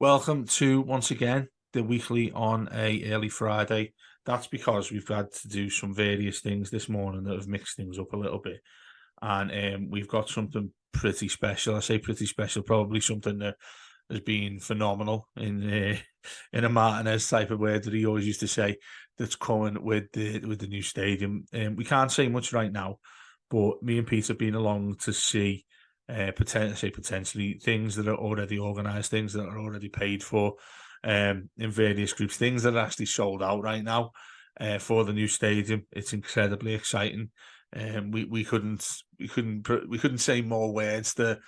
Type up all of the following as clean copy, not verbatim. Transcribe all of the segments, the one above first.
Welcome to, once again, the weekly on a early Friday. That's because we've had to do some various things this morning that have mixed things up a little bit. And we've got something pretty special. I say pretty special, probably something that has been phenomenal in a Martinez type of word that he always used to say, that's coming with the new stadium. We can't say much right now, but me and Pete have been along to see potentially things that are already organised, things that are already paid for in various groups, things that are actually sold out right now for the new stadium. It's incredibly exciting. We couldn't say more words to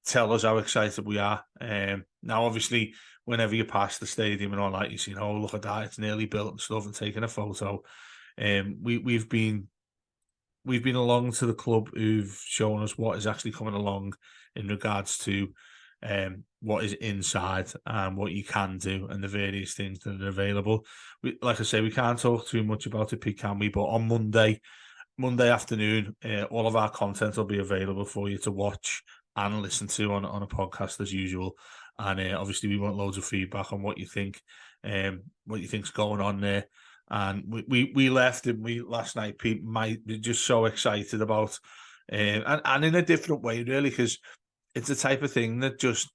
tell us how excited we are. Now, obviously, whenever you pass the stadium and all that, you see, oh, look at that, it's nearly built and stuff, and taking a photo. We've been along to the club who've shown us what is actually coming along in regards to what is inside and what you can do and the various things that are available. Like I say, we can't talk too much about it, Pete, can we? But on Monday afternoon, all of our content will be available for you to watch and listen to on a podcast as usual. And obviously, we want loads of feedback on what you think, what you think's going on there. And we left and we last night. People might be just so excited about, and in a different way, really, because it's the type of thing that just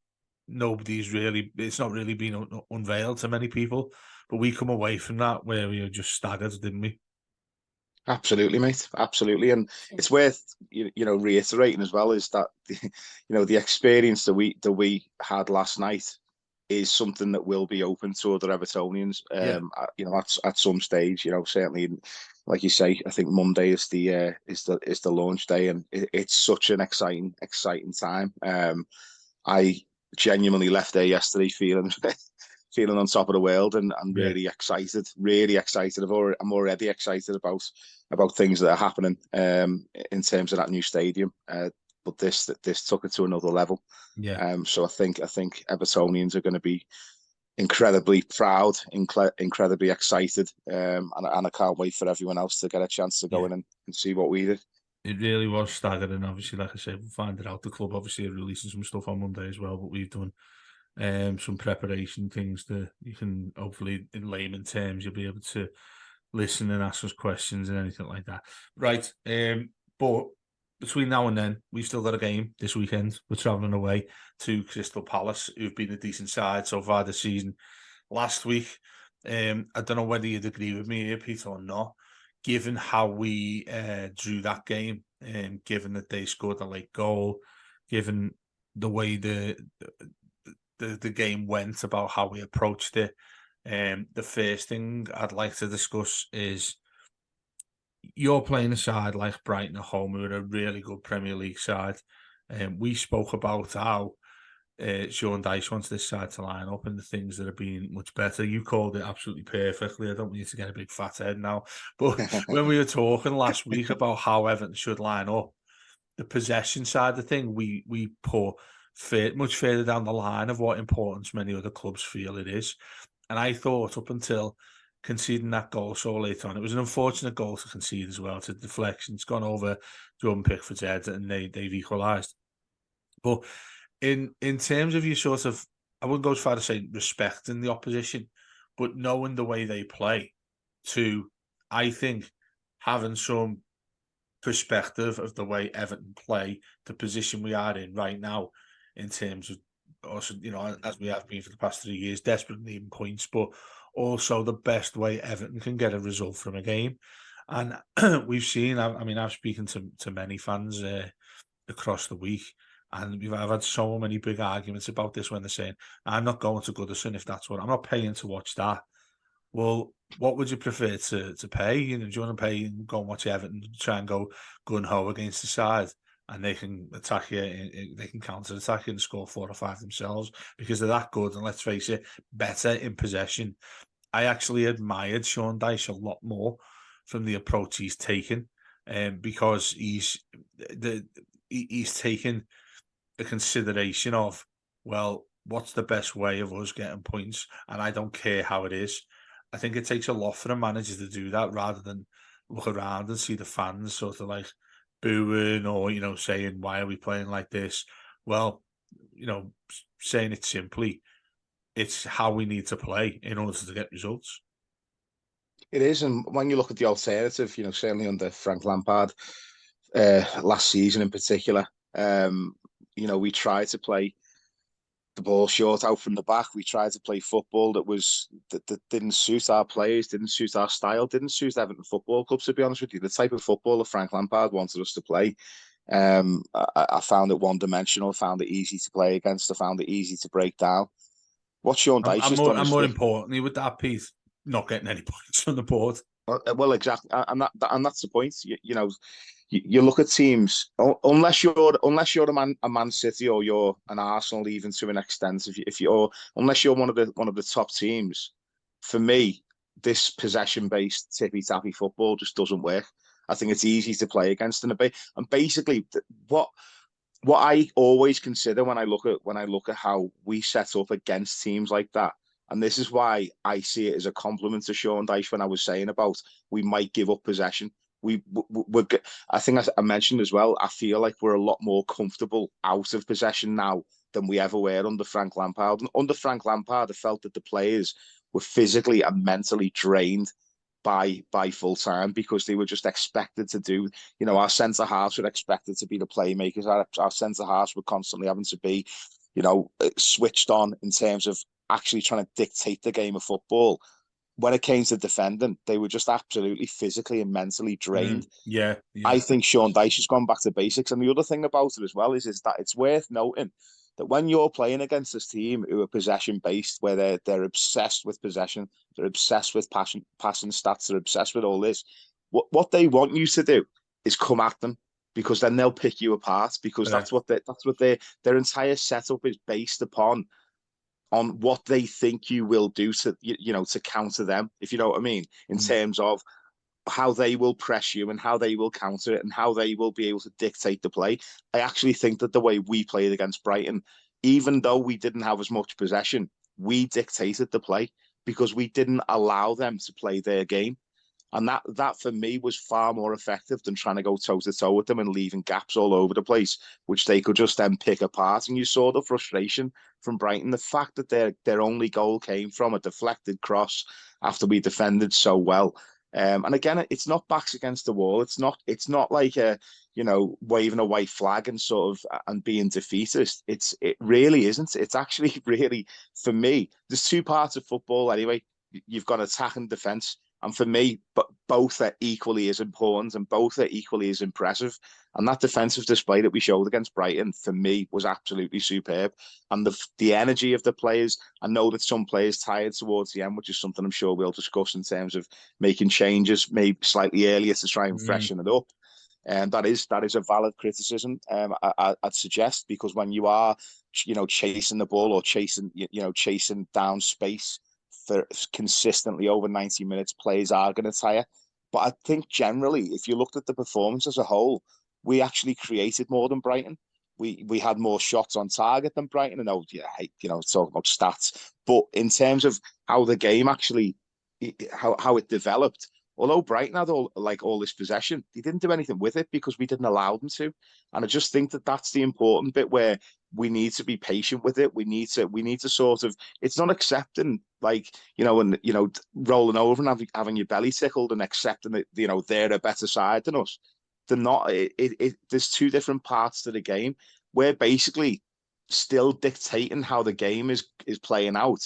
it's not really been unveiled to many people. But we come away from that where we were just staggered, didn't we? Absolutely, mate. Absolutely, and it's worth reiterating as well is that the experience that we had last night is something that will be open to other Evertonians. Yeah. At some stage, certainly, like you say, I think Monday is the launch day, and it's such an exciting time. I genuinely left there yesterday feeling feeling on top of the world and Yeah. really excited, really excited. I'm already excited about things that are happening in terms of that new stadium. But this took it to another level. Yeah. So I think Evertonians are going to be incredibly proud, incredibly excited, and I can't wait for everyone else to get a chance to go Yeah. in and see what we did. It really was staggering. Obviously, like I said, we'll find it out. The club obviously are releasing some stuff on Monday as well, but we've done some preparation things that you can hopefully, in layman terms, you'll be able to listen and ask us questions and anything like that. Right. But between now and then, we've still got a game this weekend. We're travelling away to Crystal Palace, who've been a decent side so far this season. Last week, I don't know whether you'd agree with me here, Peter, or not, given how we drew that game, and given that they scored a late goal, given the way the game went, about how we approached it. The first thing I'd like to discuss is you're playing a side like Brighton at home, who are a really good Premier League side. We spoke about how Sean Dyche wants this side to line up and the things that are being much better. You called it absolutely perfectly. I don't want you to get a big fat head now. But when we were talking last week about how Everton should line up, the possession side of the thing, we put much further down the line of what importance many other clubs feel it is. And I thought up until conceding that goal so late on, it was an unfortunate goal to concede as well. It's a deflection. It's gone over Jordan Pickford's head and they've equalised. But in terms of you sort of, I wouldn't go as far to say respecting the opposition, but knowing the way they play, to, I think, having some perspective of the way Everton play, the position we are in right now, in terms of also, as we have been for the past 3 years, desperate needing points, but also the best way Everton can get a result from a game. And we've seen, I mean, I've spoken to many fans across the week, and I've had so many big arguments about this when they're saying, I'm not going to Goodison if that's what, I'm not paying to watch that. Well, what would you prefer to pay? Do you want to pay and go and watch Everton, try and go gun ho against the side, and they can attack you, they can counter attack you and score 4 or 5 themselves because they're that good. And let's face it, better in possession. I actually admired Sean Dyche a lot more from the approach he's taken, because he's taken a consideration of, well, what's the best way of us getting points, and I don't care how it is. I think it takes a lot for a manager to do that rather than look around and see the fans sort of like booing or, saying, why are we playing like this? Well, saying it simply, it's how we need to play in order to get results. It is, and when you look at the alternative, certainly under Frank Lampard, last season in particular, we tried to play the ball short out from the back. We tried to play football that didn't suit our players, didn't suit our style, didn't suit Everton Football Club, to be honest with you. The type of football that Frank Lampard wanted us to play, I found it one-dimensional. I found it easy to play against. I found it easy to break down. What Sean Dyche has done and is more importantly with that piece, not getting any points from the board. well, exactly, and that's the point. You look at teams unless you're a Man City or you're an Arsenal, even to an extent. If you're unless you're one of the top teams, for me, this possession-based tippy-tappy football just doesn't work. I think it's easy to play against and basically what I always consider when I look at how we set up against teams like that. And this is why I see it as a compliment to Sean Dyche when I was saying about we might give up possession. I think I mentioned as well, I feel like we're a lot more comfortable out of possession now than we ever were under Frank Lampard. And under Frank Lampard, I felt that the players were physically and mentally drained by full time because they were just expected to do, our centre halves were expected to be the playmakers. Our centre halves were constantly having to be, switched on in terms of actually trying to dictate the game of football. When it came to defending, they were just absolutely physically and mentally drained. Yeah. I think Sean Dyche has gone back to basics. And the other thing about it as well is that it's worth noting that when you're playing against this team who are possession-based, where they're obsessed with possession, they're obsessed with passing stats, they're obsessed with all this, what they want you to do is come at them, because then they'll pick you apart, because that's what their entire setup is based upon, on what they think you will do to counter them, if you know what I mean, in terms of how they will press you and how they will counter it and how they will be able to dictate the play. I actually think that the way we played against Brighton, even though we didn't have as much possession, we dictated the play because we didn't allow them to play their game. And that for me was far more effective than trying to go toe-to-toe with them and leaving gaps all over the place, which they could just then pick apart. And you saw the frustration from Brighton. The fact that their only goal came from a deflected cross after we defended so well. And again, it's not backs against the wall. It's not like waving a white flag and and being defeatist. It really isn't. It's actually really, for me, there's two parts of football anyway. You've got attack and defense. And for me, both are equally as important and both are equally as impressive. And that defensive display that we showed against Brighton, for me, was absolutely superb. And the energy of the players, I know that some players tired towards the end, which is something I'm sure we'll discuss in terms of making changes, maybe slightly earlier to try and freshen it up. And that is a valid criticism, I'd suggest, because when you are, chasing the ball or chasing down space for consistently over 90 minutes, players are going to tire. But I think generally, if you looked at the performance as a whole, we actually created more than Brighton. We had more shots on target than Brighton. And talking about stats, but in terms of how the game actually, how it developed, although Brighton had all this possession, they didn't do anything with it because we didn't allow them to. And I just think that that's the important bit where we need to be patient with it. We need to sort of, it's not accepting rolling over and having your belly tickled and accepting that, they're a better side than us. They're not. There's two different parts to the game. We're basically still dictating how the game is playing out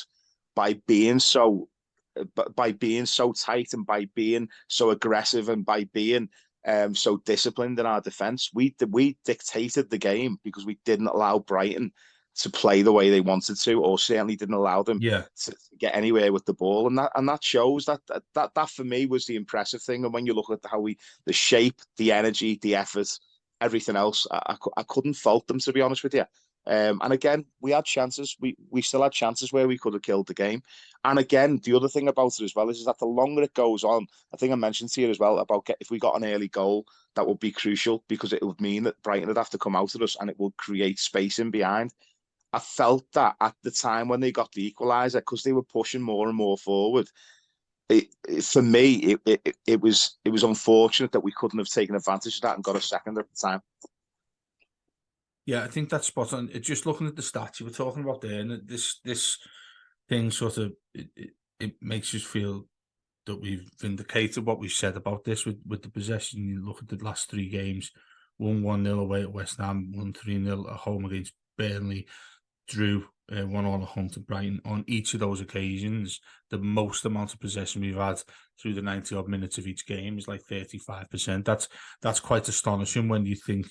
by being so tight and by being so aggressive and by being so disciplined in our defence. We dictated the game because we didn't allow Brighton to play the way they wanted to, or certainly didn't allow them to get anywhere with the ball. And that shows that for me was the impressive thing. And when you look at the shape, the energy, the effort, everything else, I couldn't fault them, to be honest with you. And again, we had chances. We still had chances where we could have killed the game. And again, the other thing about it as well is that the longer it goes on, I think I mentioned to you as well about if we got an early goal, that would be crucial because it would mean that Brighton would have to come out at us and it would create space in behind. I felt that at the time when they got the equaliser, because they were pushing more and more forward. For me, it was unfortunate that we couldn't have taken advantage of that and got a second at the time. Yeah, I think that's spot on. Just looking at the stats you were talking about there, and this things sort of it makes us feel that we've vindicated what we've said about this with the possession. You look at the last three games: won 1-0 away at West Ham, won 3-0 at home against Burnley, drew 1-1 at home to Brighton. On each of those occasions, the most amount of possession we've had through the 90 odd minutes of each game is like 35%. That's quite astonishing when you think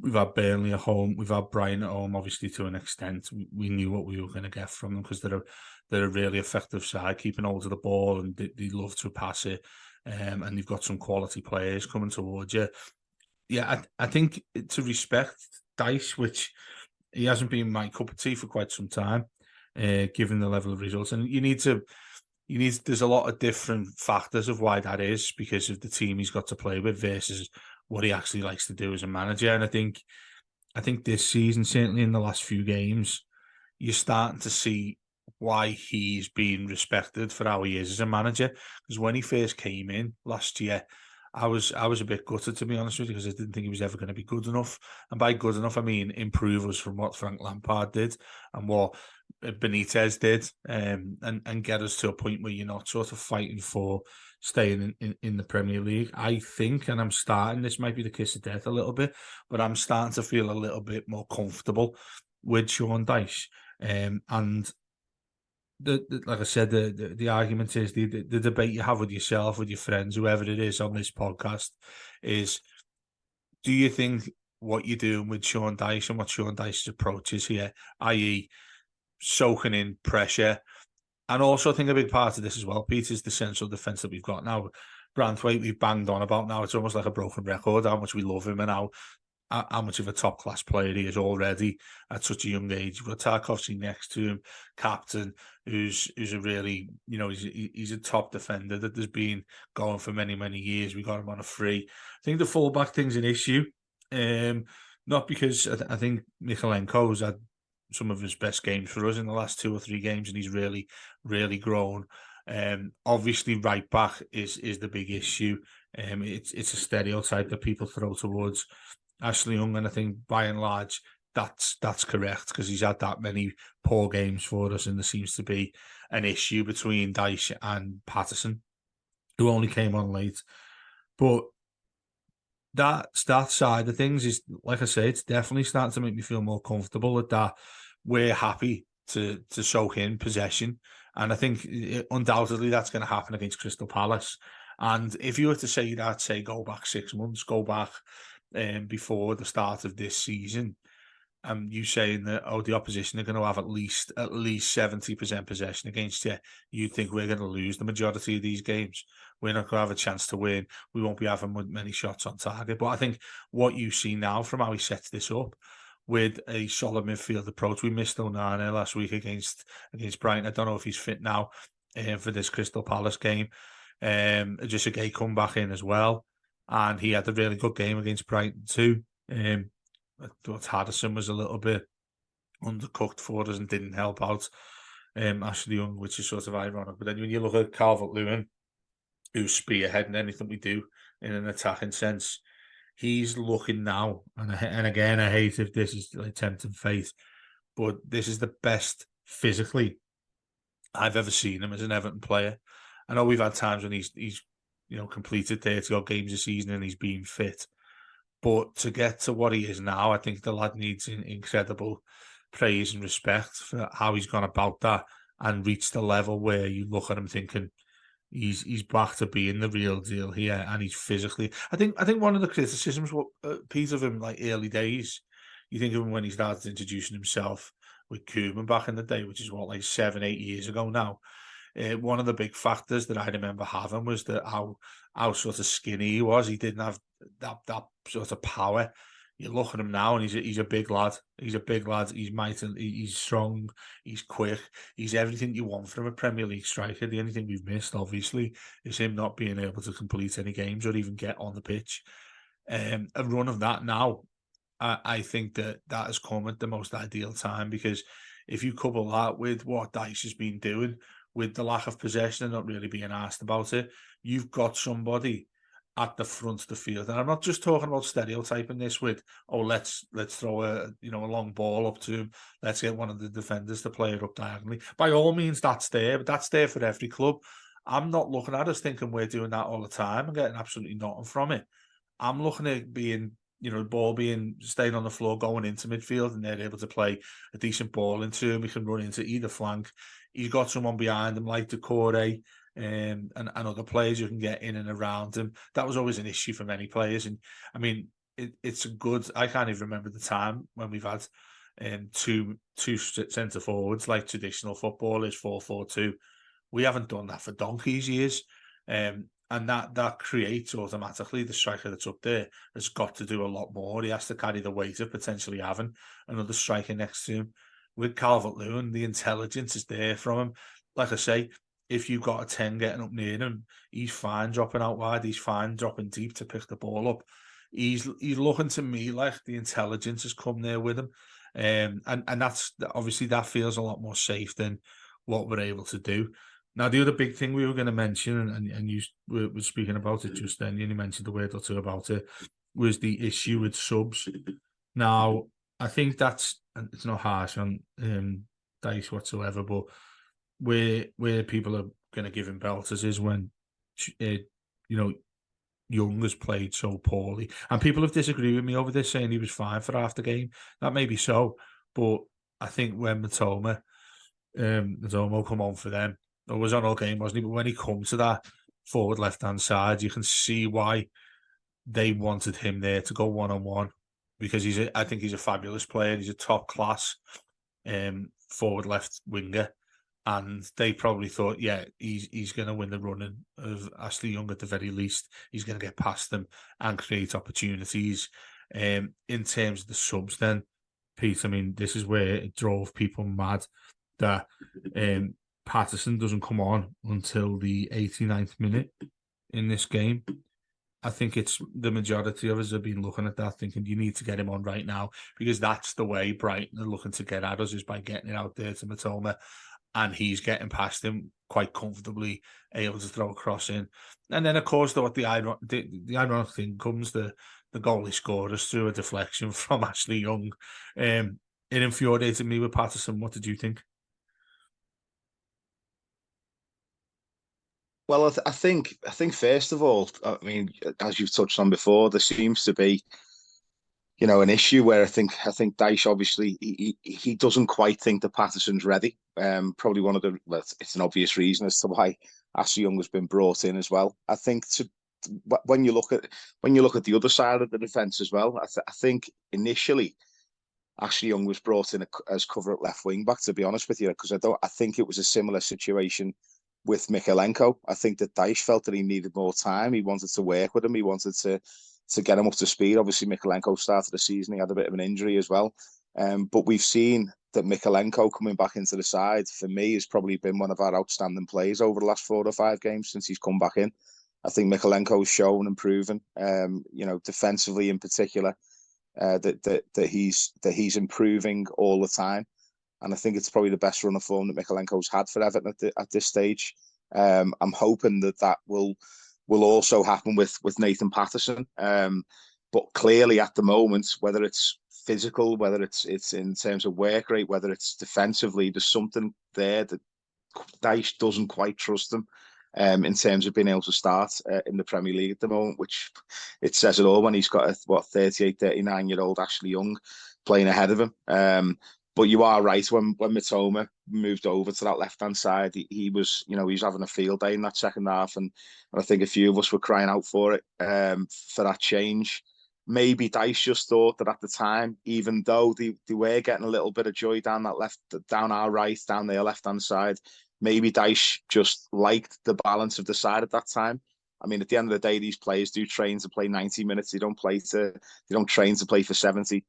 we've had Burnley at home, we've had Brighton at home. Obviously, to an extent, we knew what we were going to get from them because they're a really effective side, keeping hold of the ball, and they love to pass it. And you've got some quality players coming towards you. Yeah, I think to respect Dyche, which he hasn't been my cup of tea for quite some time, given the level of results, and there's a lot of different factors of why that is because of the team he's got to play with versus what he actually likes to do as a manager. And I think this season, certainly in the last few games, you're starting to see why he's being respected for how he is as a manager. Because when he first came in last year, I was a bit gutted, to be honest with you, because I didn't think he was ever going to be good enough. And by good enough, I mean improve us from what Frank Lampard did and what Benitez did, and get us to a point where you're not sort of fighting for staying in the Premier League. I think, and this might be the kiss of death a little bit, but I'm starting to feel a little bit more comfortable with Sean Dyche. And like I said, the argument is the debate you have with yourself, with your friends, whoever it is on this podcast, is do you think what you're doing with Sean Dyche and what Sean Dyche's approach is here, i.e., soaking in pressure? And also, I think a big part of this as well, Pete, is the central defence that we've got now. Branthwaite, we've banged on about now. It's almost like a broken record, how much we love him and how much of a top-class player he is already at such a young age. You've got Tarkovsky next to him, captain, who's a really, he's a top defender that there's been going for many, many years. We got him on a free. I think the fullback thing's an issue, not because I think Michalenko's had some of his best games for us in the last 2 or 3 games, and he's really, really grown. Obviously, right back is the big issue. It's a stereotype that people throw towards Ashley Young, and I think by and large that's correct because he's had that many poor games for us, and there seems to be an issue between Dyche and Patterson, who only came on late. But that side of things is, like I say, it's definitely starting to make me feel more comfortable with that. We're happy to soak in possession, and I think undoubtedly that's going to happen against Crystal Palace. And if you were to say that, say go back 6 months, go back before the start of this season, you saying that the opposition are going to have at least 70% possession against you, you think we're going to lose the majority of these games. We're not going to have a chance to win. We won't be having many shots on target. But I think what you see now from how he sets this up with a solid midfield approach, we missed Onana last week against Brighton. I don't know if he's fit now for this Crystal Palace game. Just a gay comeback in as well. And he had a really good game against Brighton too. I thought Harrison was a little bit undercooked for us and didn't help out Ashley Young, which is sort of ironic. But then when you look at Calvert-Lewin, who's spearheading anything we do in an attacking sense, he's looking now, and again, I hate if this is like tempting fate, but this is the best physically I've ever seen him as an Everton player. I know we've had times when he's completed 30 odd games a season and he's been fit. But to get to what he is now, I think the lad needs incredible praise and respect for how he's gone about that and reached the level where you look at him thinking he's back to being the real deal here, and he's physically. I think one of the criticisms, Pete, of him like early days, you think of him when he started introducing himself with Koeman back in the day, which is like 7-8 years ago now. One of the big factors that I remember having was that how sort of skinny he was. He didn't have that sort of power. You look at him now, and he's a big lad. He's a big lad. He's mighty. He's strong. He's quick. He's everything you want from a Premier League striker. The only thing we've missed, obviously, is him not being able to complete any games or even get on the pitch. A run of that now, I think that has come at the most ideal time, because if you couple that with what Dyche has been doing, with the lack of possession and not really being asked about it, you've got somebody at the front of the field. And I'm not just talking about stereotyping this with, oh, let's throw a long ball up to him. Let's get one of the defenders to play it up diagonally. By all means, that's there, but that's there for every club. I'm not looking at us thinking we're doing that all the time and getting absolutely nothing from it. I'm looking at being, the ball staying on the floor, going into midfield, and they're able to play a decent ball into him. We can run into either flank. He's got someone behind him like Decore, and other players who can get in and around him. That was always an issue for many players. And I mean, it's a good, I can't even remember the time when we've had two centre forwards like traditional football is 4-4-2. We haven't done that for donkey's years. And that creates automatically the striker that's up there has got to do a lot more. He has to carry the weight of potentially having another striker next to him. With Calvert-Lewin, the intelligence is there from him. Like I say, if you've got a 10 getting up near him, he's fine dropping out wide. He's fine dropping deep to pick the ball up. He's looking to me like the intelligence has come there with him. And that's obviously that feels a lot more safe than what we're able to do. Now, the other big thing we were going to mention, and you were speaking about it just then, you mentioned a word or two about it, was the issue with subs. Now, I think it's not harsh on Dyche whatsoever, but where people are going to give him belters is when, Young has played so poorly. And people have disagreed with me over this, saying he was fine for half the game. That may be so, but I think when Matoma come on for them, it was on all game, wasn't he? But when he comes to that forward left-hand side, you can see why they wanted him there to go one-on-one, because I think he's a fabulous player. He's a top-class forward left winger. And they probably thought, yeah, he's going to win the running of Ashley Young at the very least. He's going to get past them and create opportunities. In terms of the subs then, Pete, I mean, this is where it drove people mad that Patterson doesn't come on until the 89th minute in this game. I think it's the majority of us have been looking at that thinking you need to get him on right now, because that's the way Brighton are looking to get at us, is by getting it out there to Matoma, and he's getting past him quite comfortably, able to throw a cross in. And then, of course, the ironic thing comes, the goal he scored us through a deflection from Ashley Young. It infuriated me with Patterson. What did you think? Well, I think first of all, I mean, as you've touched on before, there seems to be, an issue where I think Dyche obviously he doesn't quite think that Patterson's ready. Probably it's an obvious reason as to why Ashley Young has been brought in as well. I think when you look at the other side of the defence as well, I think initially Ashley Young was brought in as cover at left wing back, to be honest with you, because I think it was a similar situation with Mykolenko. I think that Dyche felt that he needed more time. He wanted to work with him. He wanted to get him up to speed. Obviously, Mykolenko started the season. He had a bit of an injury as well. But we've seen that Mykolenko coming back into the side, for me, has probably been one of our outstanding players over the last 4 or 5 games since he's come back in. I think Mykolenko's shown and proven, defensively in particular, that he's improving all the time. And I think it's probably the best run of form that Mykolenko's had for Everton at this stage. I'm hoping that will also happen with Nathan Patterson. But clearly at the moment, whether it's physical, whether it's in terms of work rate, whether it's defensively, there's something there that Dyche doesn't quite trust him in terms of being able to start in the Premier League at the moment, which it says it all when he's got a 38, 39-year-old Ashley Young playing ahead of him. But you are right. When Mitoma moved over to that left-hand side, he was having a field day in that second half, and I think a few of us were crying out for it, for that change. Maybe Dyche just thought that at the time, even though they were getting a little bit of joy down our right, down their left-hand side, maybe Dyche just liked the balance of the side at that time. I mean, at the end of the day, these players do train to play 90 minutes. They don't train to play for 70.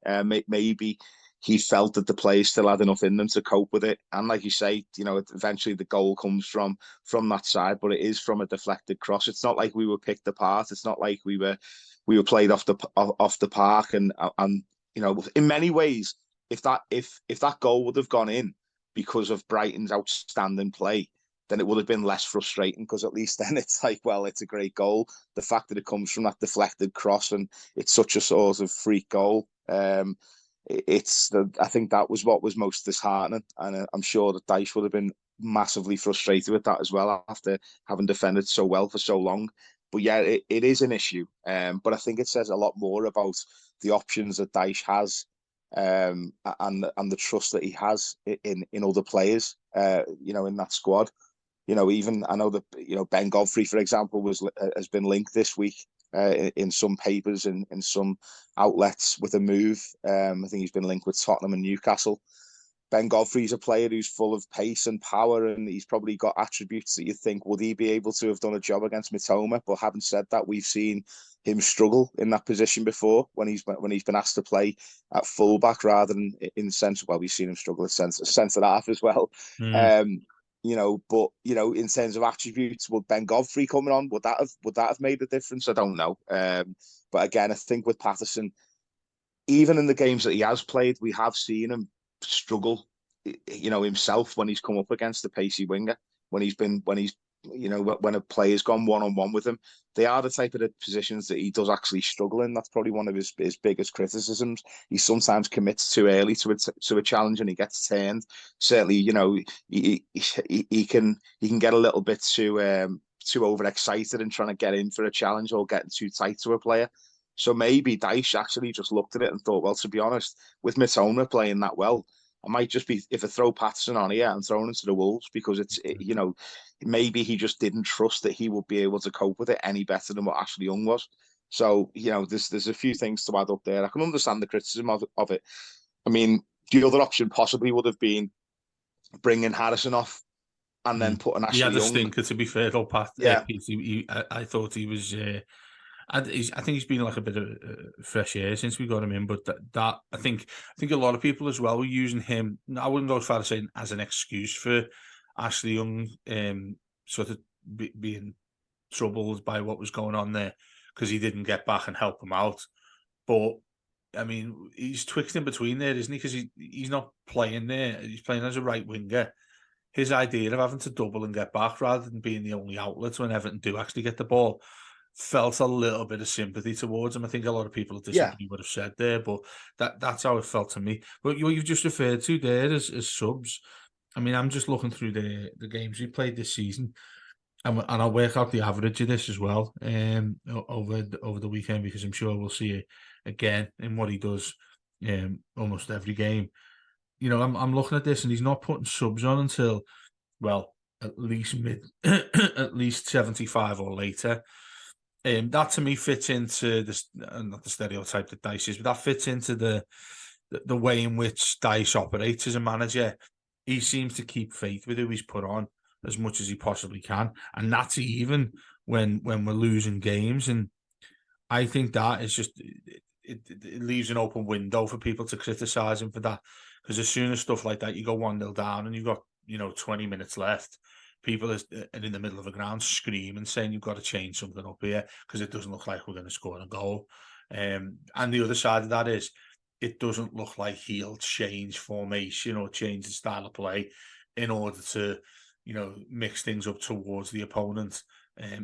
Maybe he felt that the players still had enough in them to cope with it. And like you say, eventually the goal comes from that side, but it is from a deflected cross. It's not like we were picked apart. It's not like we were played off the park. And in many ways, if that goal would have gone in because of Brighton's outstanding play, then it would have been less frustrating, because at least then it's like, well, it's a great goal. The fact that it comes from that deflected cross and it's such a sort of freak goal, I think that was what was most disheartening, and I'm sure that Dyche would have been massively frustrated with that as well after having defended so well for so long. But yeah, it is an issue, but I think it says a lot more about the options that Dyche has, and the trust that he has in other players, in that squad. Even I know that Ben Godfrey, for example, has been linked this week in some papers and in some outlets with a move. I think he's been linked with Tottenham and Newcastle. Ben Godfrey's a player who's full of pace and power, and he's probably got attributes that you think, would he be able to have done a job against Mitoma? But having said that, we've seen him struggle in that position before when he's been asked to play at fullback rather than in centre. Well, we've seen him struggle at centre half as well. But in terms of attributes, would Ben Godfrey coming on, would that have made a difference? I don't know. But again, I think with Patterson, even in the games that he has played, we have seen him struggle, himself when he's come up against the pacey winger. When a player's gone one-on-one with him, they are the type of positions that he does actually struggle in. That's probably one of his biggest criticisms. He sometimes commits too early to a challenge and he gets turned. Certainly, he can get a little bit too overexcited and trying to get in for a challenge, or getting too tight to a player. So maybe Dyche actually just looked at it and thought, well, to be honest, with Mitoma playing that well, I might just be, if I throw Patterson on here, and throw him into the Wolves, because maybe he just didn't trust that he would be able to cope with it any better than what Ashley Young was. So, there's a few things to add up there. I can understand the criticism of it. I mean, the other option possibly would have been bringing Harrison off and then putting Ashley Young. He had a stinker, to be fair, though, Pat. Yeah. I thought he was... I think he's been like a bit of fresh air since we got him in, but that I think a lot of people as well were using him. I wouldn't go as far as saying as an excuse for Ashley Young sort of being troubled by what was going on there, because he didn't get back and help him out. But I mean, he's twixt in between there, isn't he? Because he's not playing there; he's playing as a right winger. His idea of having to double and get back rather than being the only outlet when Everton do actually get the ball felt a little bit of sympathy towards him. I think a lot of people at disagree would have said there, but that's how it felt to me. But you've just referred to there as subs. I mean, I'm just looking through the games we played this season, and I'll work out the average of this as well over the weekend, because I'm sure we'll see it again in what he does almost every game. I'm looking at this, and he's not putting subs on until, well, at least at least 75 or later. That to me fits into this, not the stereotype that Dyche is, but that fits into the way in which Dyche operates as a manager. He seems to keep faith with who he's put on as much as he possibly can, and that's even when we're losing games. And I think that is just it leaves an open window for people to criticise him for that, because as soon as stuff like that, you go 1-0 down and you've got 20 minutes left, people are in the middle of a ground screaming, saying you've got to change something up here because it doesn't look like we're going to score a goal. And the other side of that is, it doesn't look like he'll change formation or change the style of play in order to, mix things up towards the opponent.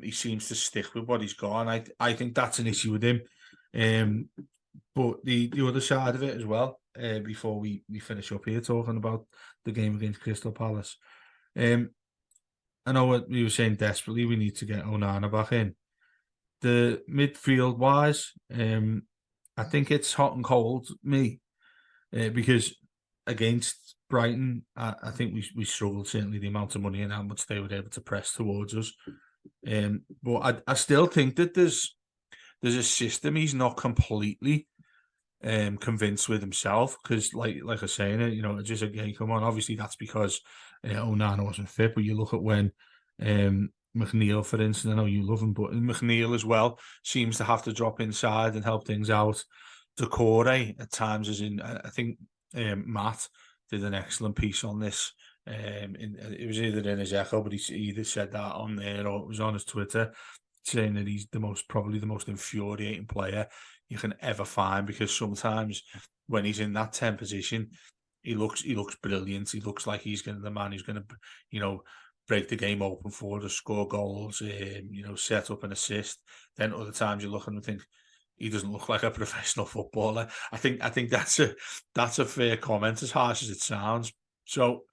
He seems to stick with what he's got, and I think that's an issue with him. But the other side of it as well, before we finish up here talking about the game against Crystal Palace, I know what we were saying desperately, we need to get Onana back in. The midfield wise, I think it's hot and cold me, because against Brighton, I think we struggled, certainly the amount of money and how much they were able to press towards us. But I still think that there's a system he's not completely convinced with himself, because like I was saying, just again, come on, obviously that's because Onana wasn't fit, but you look at when McNeil, for instance, I know you love him, but McNeil as well seems to have to drop inside and help things out. Decore at times, as in, I think Matt did an excellent piece on this. It was either in his echo, but he either said that on there or it was on his Twitter, saying that he's probably the most infuriating player you can ever find, because sometimes when he's in that 10 position, he looks brilliant. He looks like he's the man who's going to, break the game open for us, score goals, set up an assist. Then other times you look and think he doesn't look like a professional footballer. I think that's a fair comment, as harsh as it sounds. So,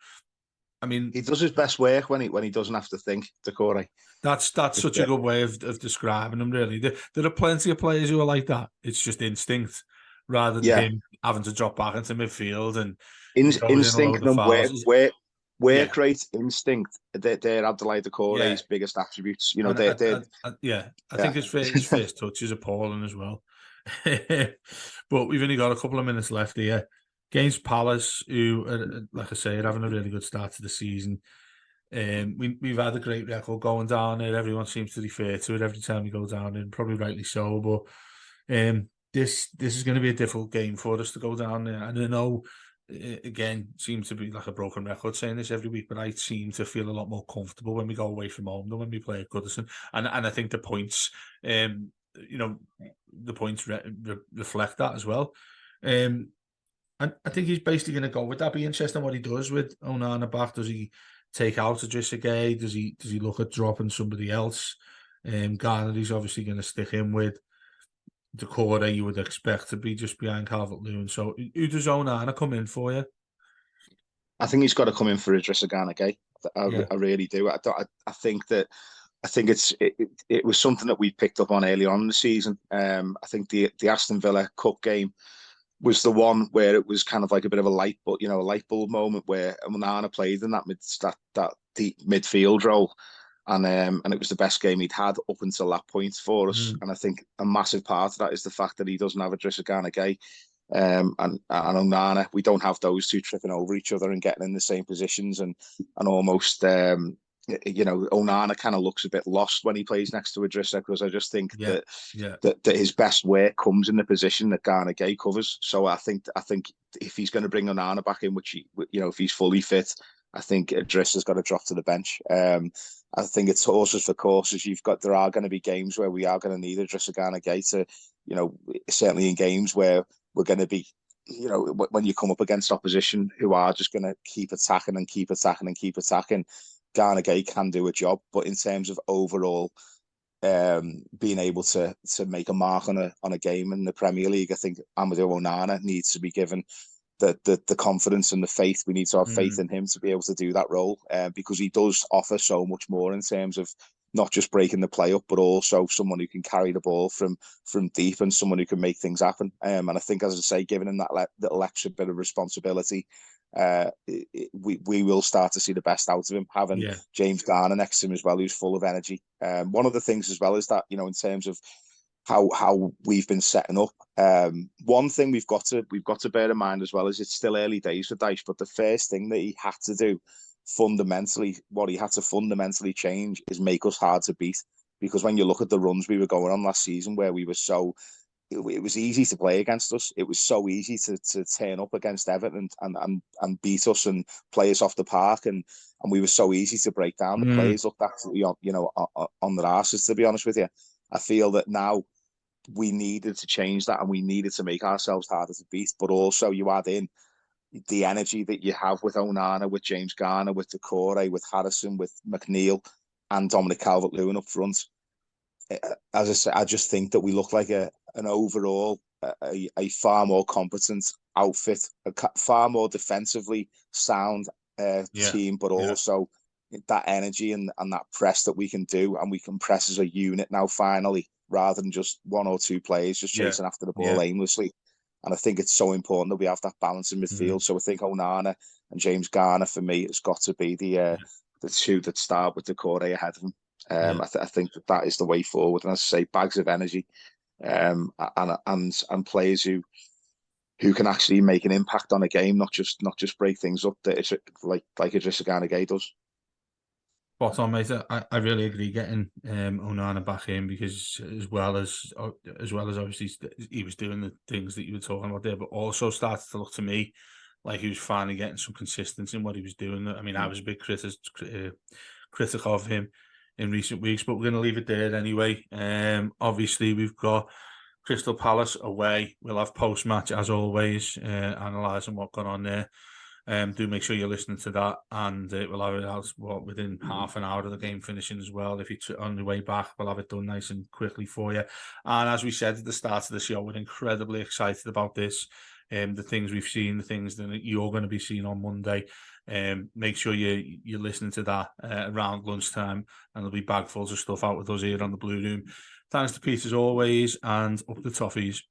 I mean, he does his best work when he doesn't have to think. Decore. That's such a good way of describing him. Really, there are plenty of players who are like that. It's just instinct, rather than Yeah, him having to drop back into midfield and he goes in a load instinct of and fouls. Yeah, work rate, instinct. They're Abdoulaye yeah, Decore's biggest attributes. and They're I think yeah. his first touch is appalling as well. But we've only got a couple of minutes left here against Palace, who, like I say, are having a really good start to the season. We've had a great record going down there. Everyone seems to refer to it every time we go down there, and probably rightly so. But this is going to be a difficult game for us to go down there. And I know, again, seems to be like a broken record saying this every week, but I seem to feel a lot more comfortable when we go away from home than when we play at Goodison. And I think the points, the points reflect that as well. And I think he's basically going to go with that. Be interesting what he does with Onana back. Does he take out Idrissa Gueye? Does he look at dropping somebody else? Garner, he's obviously going to stick in with Decore. You would expect to be just behind Calvert-Lewin. So who does Onana come in for you? I think he's got to come in for Idrissa Gueye. I really do. I think it was something that we picked up on early on in the season. I think the Aston Villa Cup game was the one where it was kind of like a bit of a light bulb moment where Onana played in that deep midfield role, and it was the best game he'd had up until that point for us. And I think a massive part of that is the fact that he doesn't have Idrissa Gueye. And Onana, we don't have those two tripping over each other and getting in the same positions and almost Onana kind of looks a bit lost when he plays next to Idrissa, because I just think that his best work comes in the position that Gueye covers. So I think if he's going to bring Onana back in, which if he's fully fit, I think Idrissa's got to drop to the bench. I think it's horses for courses. There are going to be games where we are going to need Idrissa Gueye to, certainly in games where we're going to be, when you come up against opposition who are just going to keep attacking and keep attacking and keep attacking, Gueye can do a job. But in terms of overall being able to make a mark on a game in the Premier League, I think Amadou Onana needs to be given the confidence and the faith. We need to have faith in him to be able to do that role, because he does offer so much more in terms of not just breaking the play up, but also someone who can carry the ball from deep and someone who can make things happen. And I think, as I say, giving him that little extra bit of responsibility, we will start to see the best out of him, having James Garner next to him as well, who's full of energy. One of the things as well is that, in terms of how we've been setting up, one thing we've got to bear in mind as well is it's still early days for Dyche, but the first thing that he had to do fundamentally change is make us hard to beat. Because when you look at the runs we were going on last season, where we were it was easy to play against us. It was so easy to turn up against Everton and beat us and play us off the park, and we were so easy to break down. The players looked absolutely on their asses, to be honest with you. I feel that now we needed to change that, and we needed to make ourselves harder to beat. But also, you add in the energy that you have with Onana, with James Garner, with Decore, with Harrison, with McNeil, and Dominic Calvert-Lewin up front. As I say, I just think that we look like an overall a far more competent outfit, a far more defensively sound team, but also that energy and that press that we can do, and we can press as a unit now finally, rather than just one or two players just chasing after the ball aimlessly. And I think it's so important that we have that balance in midfield. So I think Onana and James Garner, for me, has got to be the two that start with Decore ahead of them. I think that is the way forward. And as I say, bags of energy, and players who can actually make an impact on a game, not just break things up. That it's like Idrissa Gueye does. Spot on, mate. I really agree getting Onana back in, because as well as obviously he was doing the things that you were talking about there, but also started to look to me like he was finally getting some consistency in what he was doing. I mean, I was a big critic of him in recent weeks, but we're going to leave it there anyway. Obviously, we've got Crystal Palace away. We'll have post-match, as always, analysing what got on there. Do make sure you're listening to that, and we'll have it out within half an hour of the game finishing as well. If you're on your way back, we'll have it done nice and quickly for you. And as we said at the start of the show, we're incredibly excited about this. The things we've seen, the things that you're going to be seeing on Monday. Make sure you're listening to that around lunchtime, and there'll be bagfuls of stuff out with us here on the Blue Room. Thanks to Pete as always, and up the toffees.